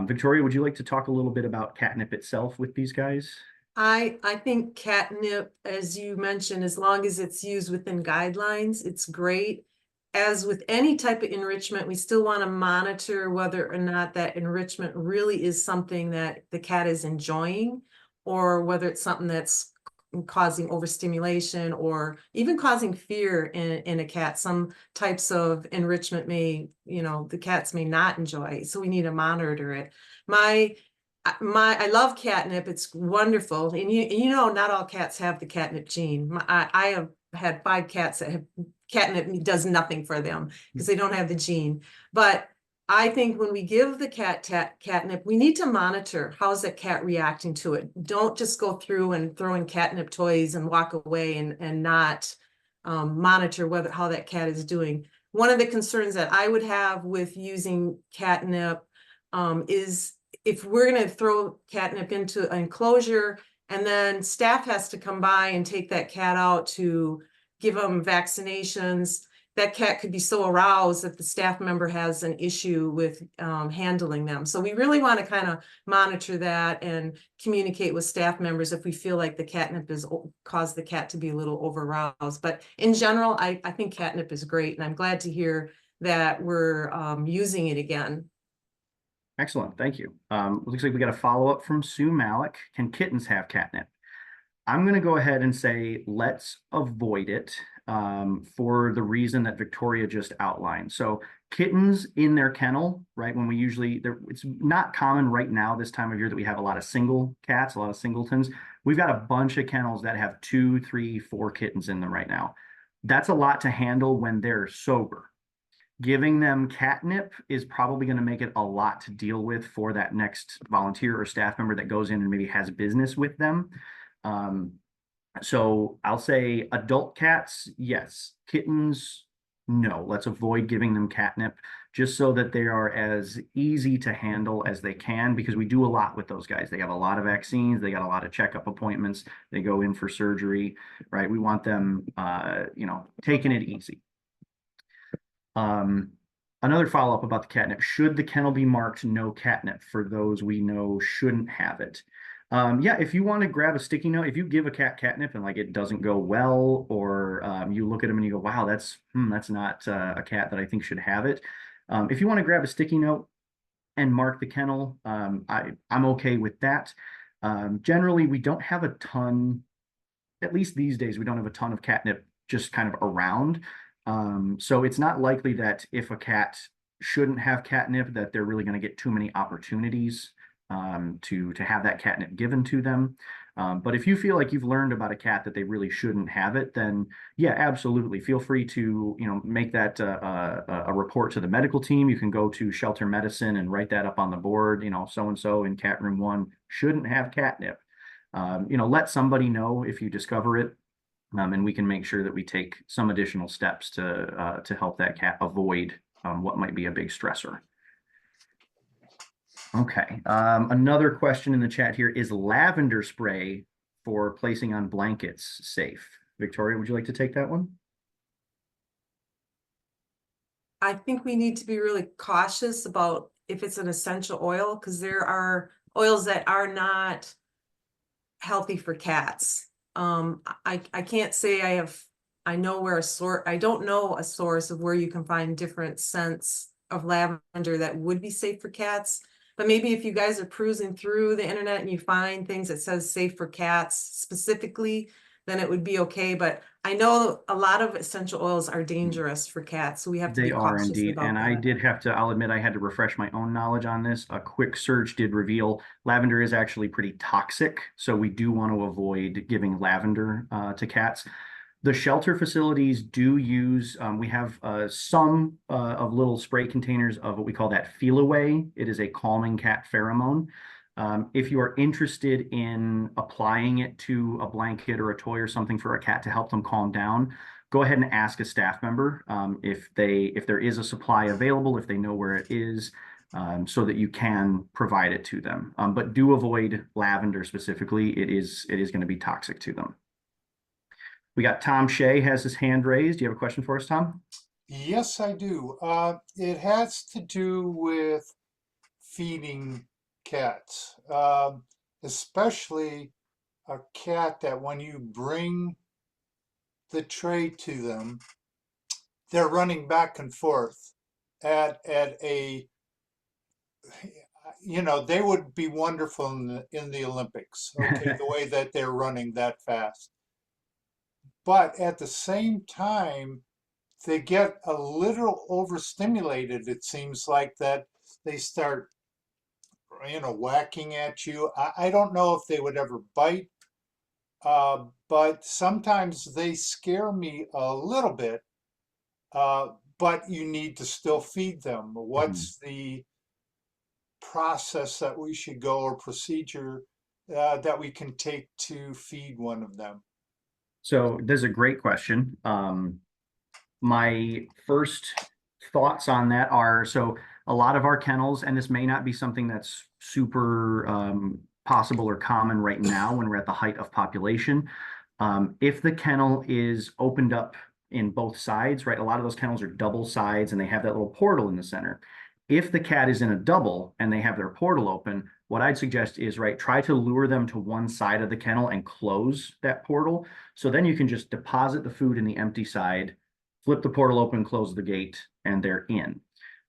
Victoria, would you like to talk a little bit about catnip itself with these guys? I think catnip, as you mentioned, as long as it's used within guidelines, it's great. As with any type of enrichment, we still want to monitor whether or not that enrichment really is something that the cat is enjoying, or whether it's something that's causing overstimulation or even causing fear in a cat. Some types of enrichment may, the cats may not enjoy, so we need to monitor it. I love catnip. It's wonderful. And not all cats have the catnip gene. I have had 5 cats that have catnip does nothing for them because they don't have the gene. But I think when we give the cat catnip, we need to monitor how's that cat reacting to it. Don't just go through and throw in catnip toys and walk away and not monitor how that cat is doing. One of the concerns that I would have with using catnip is if we're going to throw catnip into an enclosure and then staff has to come by and take that cat out to give them vaccinations, that cat could be so aroused that the staff member has an issue with handling them. So we really want to kind of monitor that and communicate with staff members if we feel like the catnip has caused the cat to be a little over-aroused. But in general, I think catnip is great, and I'm glad to hear that we're using it again. Excellent, thank you. Looks like we got a follow-up from Sue Malik. Can kittens have catnip? I'm going to go ahead and say let's avoid it for the reason that Victoria just outlined. So kittens in their kennel, right, when we usually, it's not common right now this time of year that we have a lot of single cats, a lot of singletons. We've got a bunch of kennels that have 2, 3, 4 kittens in them right now. That's a lot to handle when they're sober. Giving them catnip is probably going to make it a lot to deal with for that next volunteer or staff member that goes in and maybe has business with them. So I'll say adult cats, yes. Kittens, no. Let's avoid giving them catnip just so that they are as easy to handle as they can, because we do a lot with those guys. They have a lot of vaccines. They got a lot of checkup appointments. They go in for surgery, right? We want them, taking it easy. Another follow-up about the catnip. Should the kennel be marked no catnip for those we know shouldn't have it? Yeah, if you want to grab a sticky note, if you give a cat catnip and like it doesn't go well, or you look at them and you go, wow, that's not a cat that I think should have it. If you want to grab a sticky note and mark the kennel, I'm okay with that. Generally, we don't have a ton, at least these days, we don't have a ton of catnip just kind of around. So it's not likely that if a cat shouldn't have catnip, that they're really going to get too many opportunities to have that catnip given to them. But if you feel like you've learned about a cat that they really shouldn't have it, then yeah, absolutely. Feel free to, make that a report to the medical team. You can go to shelter medicine and write that up on the board, so-and-so in cat room 1 shouldn't have catnip. Let somebody know if you discover it. And we can make sure that we take some additional steps to help that cat avoid what might be a big stressor. Okay. Another question in the chat here, is lavender spray for placing on blankets safe? Victoria, would you like to take that one? I think we need to be really cautious about if it's an essential oil, because there are oils that are not healthy for cats. I can't say I know where I don't know a source of where you can find different scents of lavender that would be safe for cats. But maybe if you guys are cruising through the internet and you find things that says safe for cats specifically, then it would be okay. But I know a lot of essential oils are dangerous for cats, so we have to They be are cautious indeed. about And I that. did have to, I'll admit, I had to refresh my own knowledge on this. A quick search did reveal lavender is actually pretty toxic. So we do want to avoid giving lavender to cats. The shelter facilities do use, we have some of little spray containers of what we call that Feel Away. It is a calming cat pheromone. If you are interested in applying it to a blanket or a toy or something for a cat to help them calm down, go ahead and ask a staff member if there is a supply available, if they know where it is, so that you can provide it to them. But do avoid lavender specifically. It is going to be toxic to them. We got Tom Shea has his hand raised. Do you have a question for us, Tom? Yes, I do. It has to do with feeding cats, especially a cat that when you bring the tray to them, they're running back and forth at a, they would be wonderful in the Olympics, okay, the way that they're running that fast. But at the same time, they get a little overstimulated. It seems like that they start, whacking at you. I don't know if they would ever bite, but sometimes they scare me a little bit. But you need to still feed them. Mhm. What's the process that we should go or procedure that we can take to feed one of them? So this is a great question. My first thoughts on that are, so a lot of our kennels, and this may not be something that's super possible or common right now when we're at the height of population. If the kennel is opened up in both sides, right? A lot of those kennels are double sides and they have that little portal in the center. If the cat is in a double and they have their portal open, what I'd suggest is, right, try to lure them to one side of the kennel and close that portal. So then you can just deposit the food in the empty side, flip the portal open, close the gate, and they're in.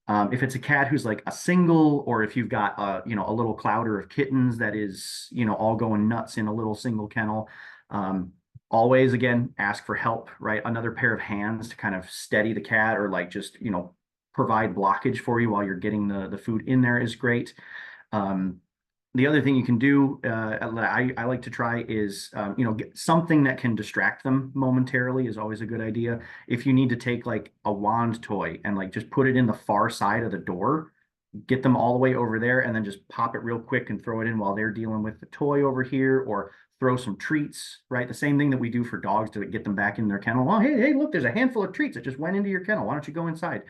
If it's a cat who's like a single, or if you've got a little clouder of kittens that is, all going nuts in a little single kennel, always again ask for help, right? Another pair of hands to kind of steady the cat, or like just provide blockage for you while you're getting the food in there is great. The other thing you can do, I like to try is, get something that can distract them momentarily is always a good idea. If you need to take like a wand toy and like just put it in the far side of the door, get them all the way over there and then just pop it real quick and throw it in while they're dealing with the toy over here, or throw some treats, right? The same thing that we do for dogs to get them back in their kennel. Oh, hey, look, there's a handful of treats that just went into your kennel. Why don't you go inside?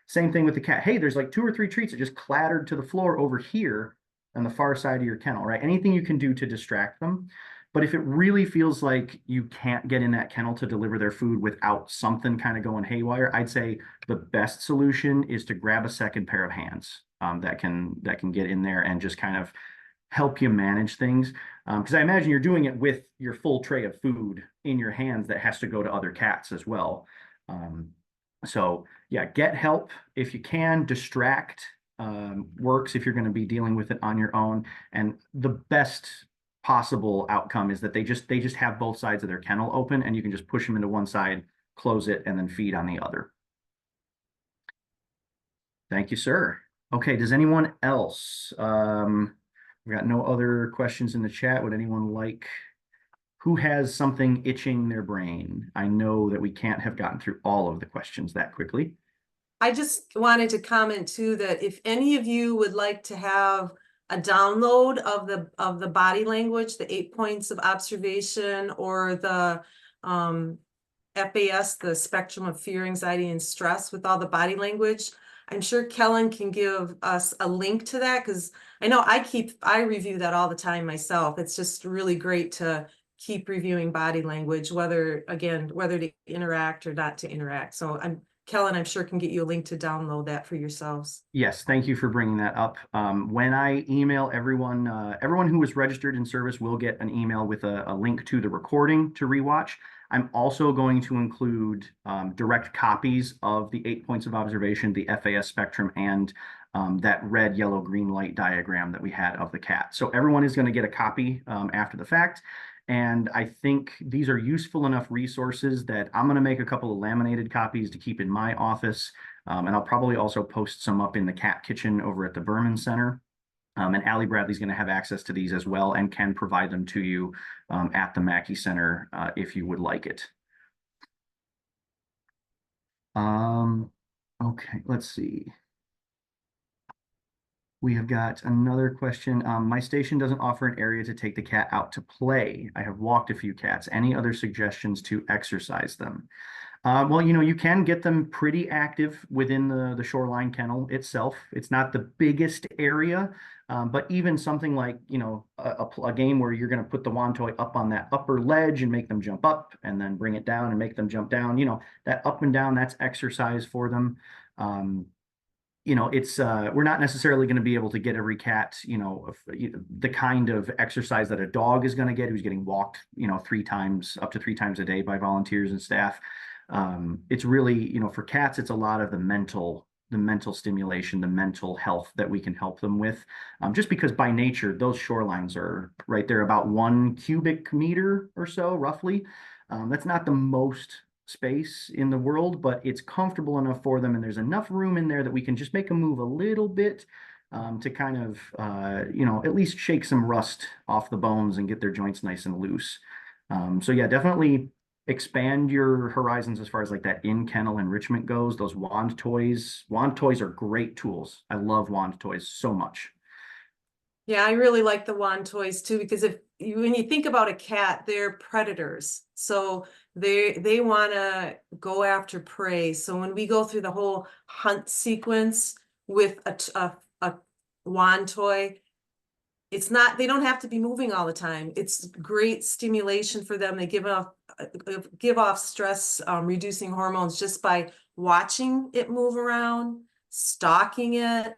Same thing with the cat. Hey, there's like 2 or 3 treats that just clattered to the floor over here on the far side of your kennel, right? Anything you can do to distract them. But if it really feels like you can't get in that kennel to deliver their food without something kind of going haywire, I'd say the best solution is to grab a second pair of hands that can get in there and just kind of help you manage things. Because I imagine you're doing it with your full tray of food in your hands that has to go to other cats as well. So yeah, get help if you can. Distract works if you're going to be dealing with it on your own. And the best possible outcome is that they just have both sides of their kennel open, and you can just push them into one side, close it, and then feed on the other. Thank you, sir. Okay, does anyone else? We've got no other questions in the chat. Would anyone like, who has something itching their brain? I know that we can't have gotten through all of the questions that quickly. I just wanted to comment too that if any of you would like to have a download of the body language, the 8 points of observation, or the FAS, the spectrum of fear, anxiety, and stress with all the body language, I'm sure Kellen can give us a link to that, because I know I review that all the time myself. It's just really great to keep reviewing body language, whether to interact or not to interact. So Kellen, I'm sure can get you a link to download that for yourselves. Yes, thank you for bringing that up. When I email everyone, everyone who was registered in service will get an email with a link to the recording to rewatch. I'm also going to include direct copies of the 8 points of observation, the FAS spectrum, and that red, yellow, green light diagram that we had of the cat. So everyone is going to get a copy after the fact. And I think these are useful enough resources that I'm going to make a couple of laminated copies to keep in my office. And I'll probably also post some up in the cat kitchen over at the Berman Center. And Allie Bradley's going to have access to these as well and can provide them to you at the Mackey Center if you would like it. Okay, let's see. We have got another question. My station doesn't offer an area to take the cat out to play. I have walked a few cats. Any other suggestions to exercise them? Well, you can get them pretty active within the shoreline kennel itself. It's not the biggest area, but even something like, a game where you're going to put the wand toy up on that upper ledge and make them jump up and then bring it down and make them jump down, that up and down, that's exercise for them. It's we're not necessarily going to be able to get every cat, the kind of exercise that a dog is going to get who's getting walked, up to three times a day by volunteers and staff. It's really, for cats, it's a lot of the mental stimulation, the mental health that we can help them with. Just because by nature, those shorelines are right there about 1 cubic meter or so, roughly. That's not the most space in the world, but it's comfortable enough for them. And there's enough room in there that we can just make them move a little bit to kind of, at least shake some rust off the bones and get their joints nice and loose. So yeah, definitely expand your horizons as far as like that in-kennel enrichment goes. Those wand toys are great tools. I love wand toys so much. Yeah, I really like the wand toys too, because when you think about a cat, they're predators. So they want to go after prey. So when we go through the whole hunt sequence with a wand toy, they don't have to be moving all the time. It's great stimulation for them. They give off stress reducing hormones just by watching it move around, stalking it,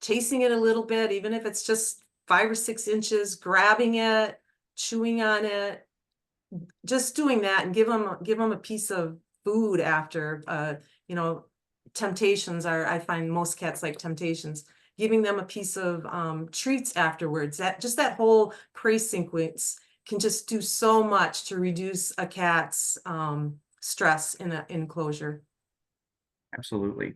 chasing it a little bit, even if it's just 5 or 6 inches, grabbing it, chewing on it, just doing that, and give them a piece of food after. Temptations I find most cats like temptations. Giving them a piece of treats afterwards. That whole prey sequence can just do so much to reduce a cat's stress in an enclosure. Absolutely.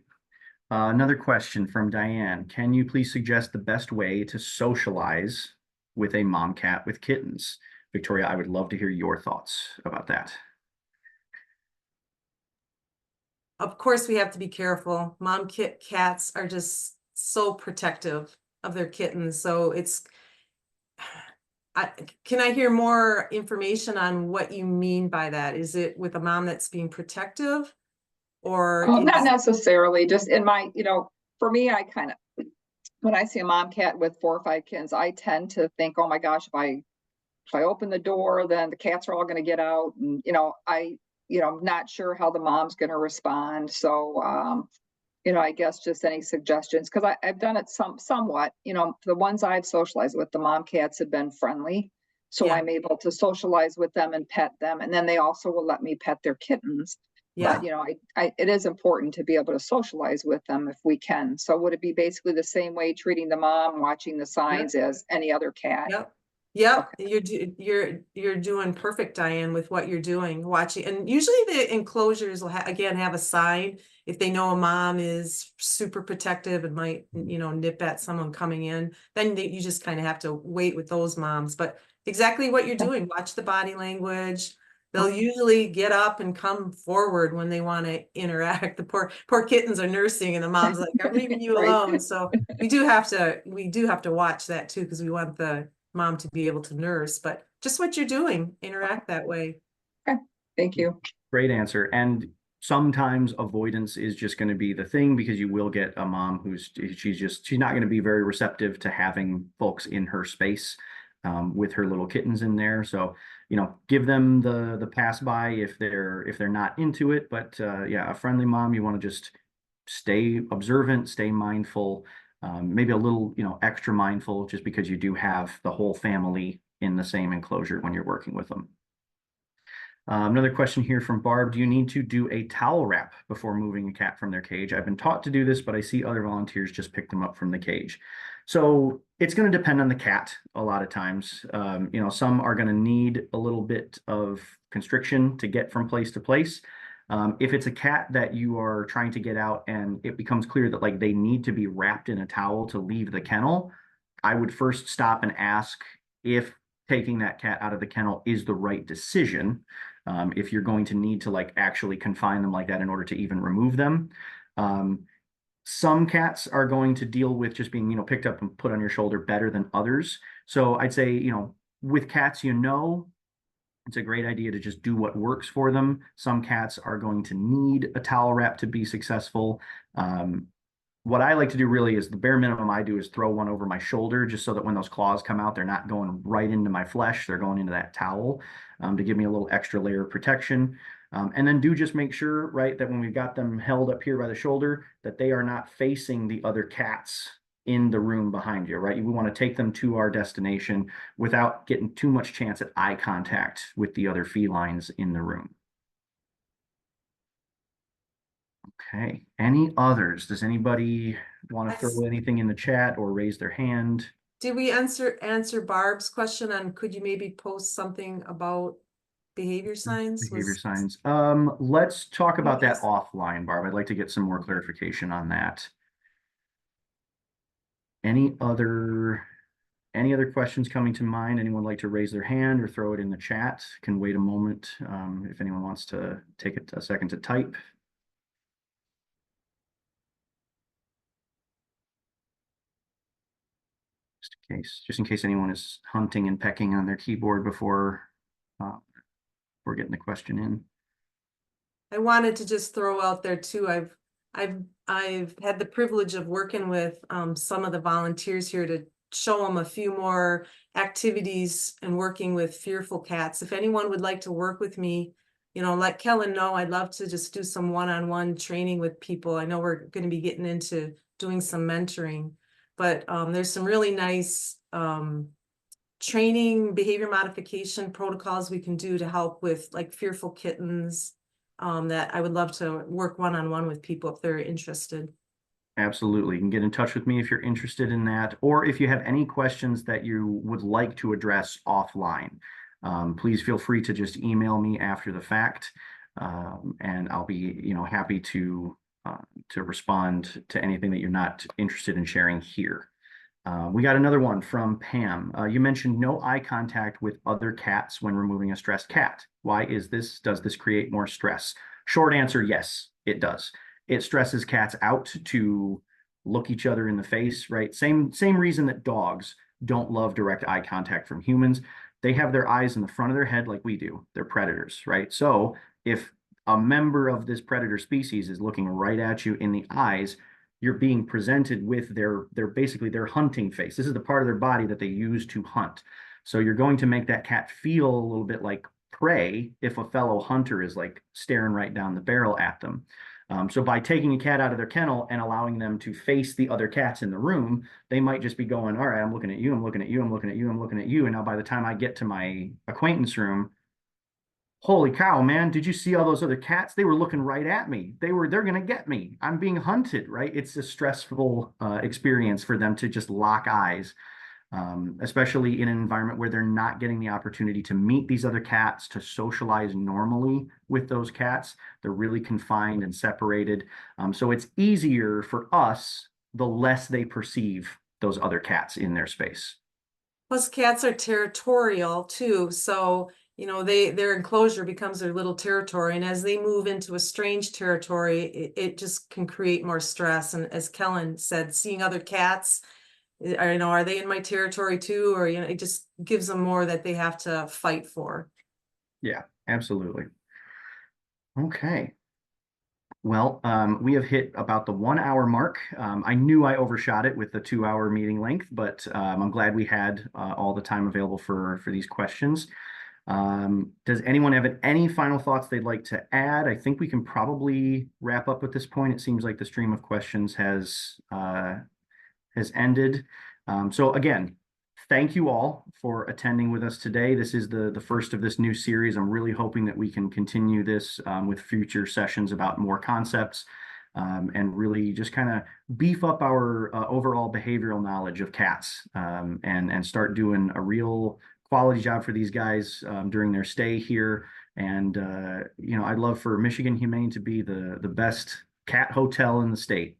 Another question from Diane. Can you please suggest the best way to socialize with a mom cat with kittens? Victoria, I would love to hear your thoughts about that. Of course, we have to be careful. Mom cats are just so protective of their kittens. So can I hear more information on what you mean by that? Is it with a mom that's being protective? Or not necessarily, just in my, for me, I kind of, when I see a mom cat with 4 or 5 kittens, I tend to think, oh my gosh, if I open the door, then the cats are all going to get out. And, I'm not sure how the mom's going to respond. So, I guess just any suggestions, because I've done it somewhat, the ones I've socialized with, the mom cats have been friendly. So Yeah. I'm able to socialize with them and pet them. And then they also will let me pet their kittens. Yeah. But, it is important to be able to socialize with them if we can. So would it be basically the same way treating the mom, watching the signs as any other cat? Yep. Yep, you're doing perfect, Diane, with what you're doing, watching. And usually the enclosures will again have a sign if they know a mom is super protective and might, nip at someone coming in. Then you just kind of have to wait with those moms. But exactly what you're doing, watch the body language. They'll usually get up and come forward when they want to interact. The poor kittens are nursing, and the mom's like, "I'm leaving you Right. alone." So we do have to watch that too, because we want the mom to be able to nurse. But just what you're doing, interact that way. Okay, thank you. Great answer. And sometimes avoidance is just going to be the thing, because you will get a mom she's not going to be very receptive to having folks in her space with her little kittens in there. So, give them the pass by if they're not into it. But yeah, a friendly mom, you want to just stay observant, stay mindful, maybe a little, extra mindful, just because you do have the whole family in the same enclosure when you're working with them. Another question here from Barb. Do you need to do a towel wrap before moving a cat from their cage? I've been taught to do this, but I see other volunteers just pick them up from the cage. So it's going to depend on the cat a lot of times. Some are going to need a little bit of constriction to get from place to place. If it's a cat that you are trying to get out and it becomes clear that like they need to be wrapped in a towel to leave the kennel, I would first stop and ask if taking that cat out of the kennel is the right decision. If you're going to need to like actually confine them like that in order to even remove them. Some cats are going to deal with just being, picked up and put on your shoulder better than others. So I'd say, with cats, it's a great idea to just do what works for them. Some cats are going to need a towel wrap to be successful. What I like to do really is the bare minimum I do is throw one over my shoulder, just so that when those claws come out, they're not going right into my flesh. They're going into that towel to give me a little extra layer of protection. And then do just make sure, right, that when we've got them held up here by the shoulder, that they are not facing the other cats in the room behind you, right? We want to take them to our destination without getting too much chance at eye contact with the other felines in the room. Okay, any others? Does anybody want to throw anything in the chat or raise their hand? Did we answer Barb's question on could you maybe post something about behavior signs? Behavior signs. Let's talk about that offline, Barb. I'd like to get some more clarification on that. Any other questions coming to mind? Anyone like to raise their hand or throw it in the chat? Can wait a moment if anyone wants to take a second to type. Just in case anyone is hunting and pecking on their keyboard before we're getting the question in. I wanted to just throw out there too. I've had the privilege of working with some of the volunteers here to show them a few more activities and working with fearful cats. If anyone would like to work with me, let Kellen know. I'd love to just do some one-on-one training with people. I know we're going to be getting into doing some mentoring, but there's some really nice training, behavior modification protocols we can do to help with like fearful kittens that I would love to work one-on-one with people if they're interested. Absolutely. You can get in touch with me if you're interested in that, or if you have any questions that you would like to address offline. Please feel free to just email me after the fact, and I'll be, happy to respond to anything that you're not interested in sharing here. We got another one from Pam. You mentioned no eye contact with other cats when removing a stressed cat. Why is this? Does this create more stress? Short answer, yes, it does. It stresses cats out to look each other in the face, right? Same reason that dogs don't love direct eye contact from humans. They have their eyes in the front of their head like we do. They're predators, right? So if a member of this predator species is looking right at you in the eyes, you're being presented with their basically their hunting face. This is the part of their body that they use to hunt. So you're going to make that cat feel a little bit like prey if a fellow hunter is like staring right down the barrel at them. So by taking a cat out of their kennel and allowing them to face the other cats in the room, they might just be going, all right, I'm looking at you, I'm looking at you, I'm looking at you, I'm looking at you. And now by the time I get to my acquaintance room, holy cow, man, did you see all those other cats? They were looking right at me. They're going to get me. I'm being hunted, right? It's a stressful experience for them to just lock eyes. especially in an environment where they're not getting the opportunity to meet these other cats, to socialize normally with those cats. They're really confined and separated. So it's easier for us the less they perceive those other cats in their space. Plus cats are territorial too, so their enclosure becomes their little territory, and as they move into a strange territory, it just can create more stress. And as Kellen said, seeing other cats, are they in my territory too? Or it just gives them more that they have to fight for. Yeah, absolutely. Okay. Well, we have hit about the 1 hour mark. I knew I overshot it with the 2 hour meeting length, but I'm glad we had all the time available for these questions. Does anyone have any final thoughts they'd like to add? I think we can probably wrap up at this point. It seems like the stream of questions has ended. So again, thank you all for attending with us today. This is the first of this new series. I'm really hoping that we can continue this with future sessions about more concepts and really just kind of beef up our overall behavioral knowledge of cats and start doing a real quality job for these guys during their stay here. And I'd love for Michigan Humane to be the best cat hotel in the state.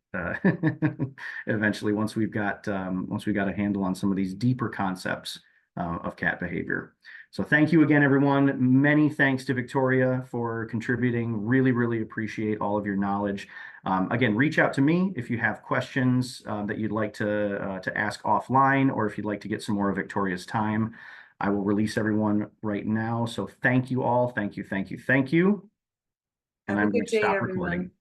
Eventually, once we've got a handle on some of these deeper concepts of cat behavior. So thank you again, everyone. Many thanks to Victoria for contributing. Really, really appreciate all of your knowledge. Again, reach out to me if you have questions that you'd like to ask offline, or if you'd like to get some more of Victoria's time. I will release everyone right now. So thank you all. Thank you, thank you, thank you. And Have a I'm going good to day, stop everyone. recording.